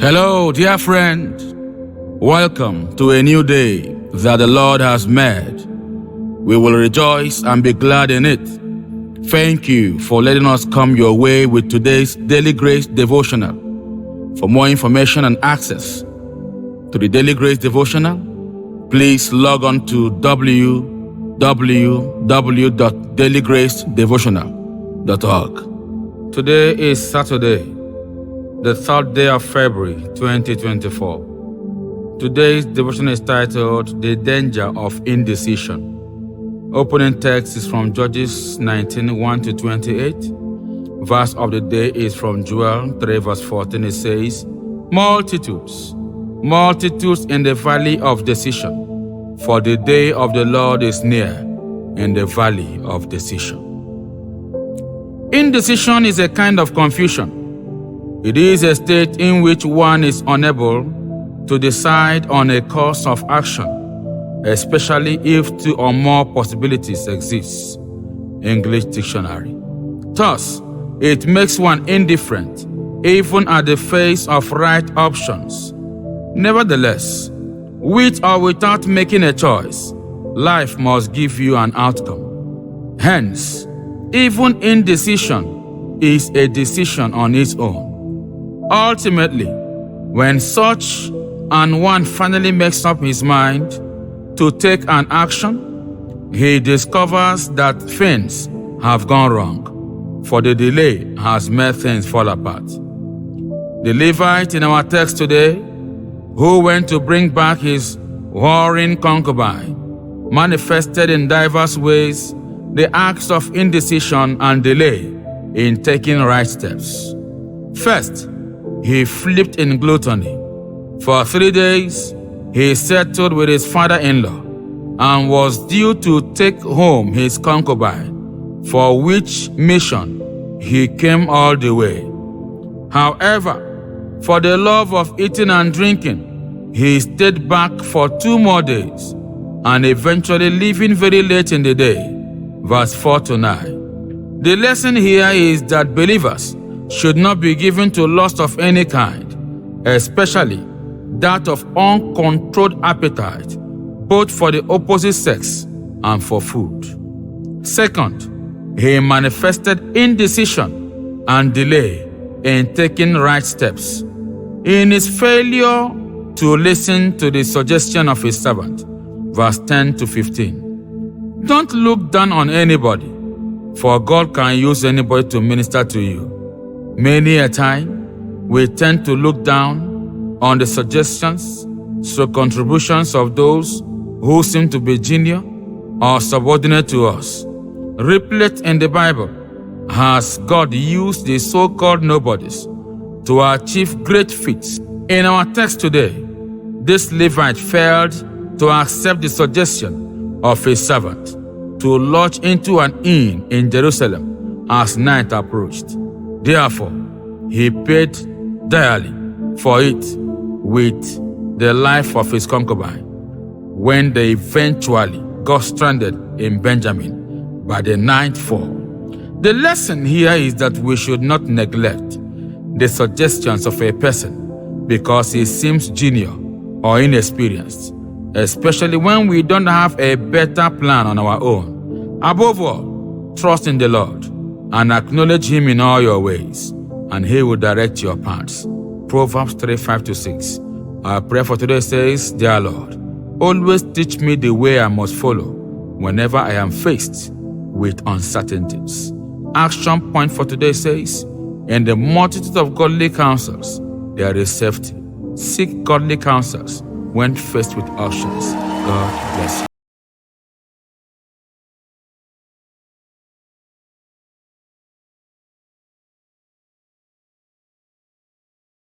Hello, dear friend. Welcome to a new day that the Lord has made. We will rejoice and be glad in it. Thank you for letting us come your way with today's Daily Grace Devotional. For more information and access to the Daily Grace Devotional, please log on to www.dailygracedevotional.org. Today is Saturday, the 3rd day of February 2024. Today's devotion is titled The Danger of Indecision. Opening text is from Judges 19:1-28. Verse of the day is from Joel 3:14. It says, Multitudes in the valley of decision, for the day of the Lord is near in the valley of decision. Indecision is a kind of confusion. It is a state in which one is unable to decide on a course of action, especially if two or more possibilities exist. English Dictionary. Thus, it makes one indifferent, even at the face of right options. Nevertheless, with or without making a choice, life must give you an outcome. Hence, even indecision is a decision on its own. Ultimately, when such an one finally makes up his mind to take an action, he discovers that things have gone wrong, for the delay has made things fall apart. The Levite in our text today, who went to bring back his warring concubine, manifested in diverse ways the acts of indecision and delay in taking right steps. First, he flipped in gluttony. For 3 days, he settled with his father-in-law and was due to take home his concubine, for which mission he came all the way. However, for the love of eating and drinking, he stayed back for 2 more days and eventually leaving very late in the day. Verse 4-9. The lesson here is that believers should not be given to lust of any kind, especially that of uncontrolled appetite, both for the opposite sex and for food. Second, he manifested indecision and delay in taking right steps. In his failure to listen to the suggestion of his servant, verse 10-15. Don't look down on anybody, for God can use anybody to minister to you. Many a time, we tend to look down on the suggestions, contributions of those who seem to be junior or subordinate to us. Replete in the Bible has God used the so-called nobodies to achieve great feats. In our text today, this Levite failed to accept the suggestion of his servant to lodge into an inn in Jerusalem as night approached. Therefore, he paid dearly for it with the life of his concubine when they eventually got stranded in Benjamin by the nightfall. The lesson here is that we should not neglect the suggestions of a person because he seems junior or inexperienced, especially when we don't have a better plan on our own. Above all, trust in the Lord and acknowledge Him in all your ways, and He will direct your paths. Proverbs 3:5-6. Our prayer for today says, Dear Lord, always teach me the way I must follow whenever I am faced with uncertainties. Action point for today says, in the multitude of godly counsels, there is safety. Seek godly counsels when faced with options. God bless you.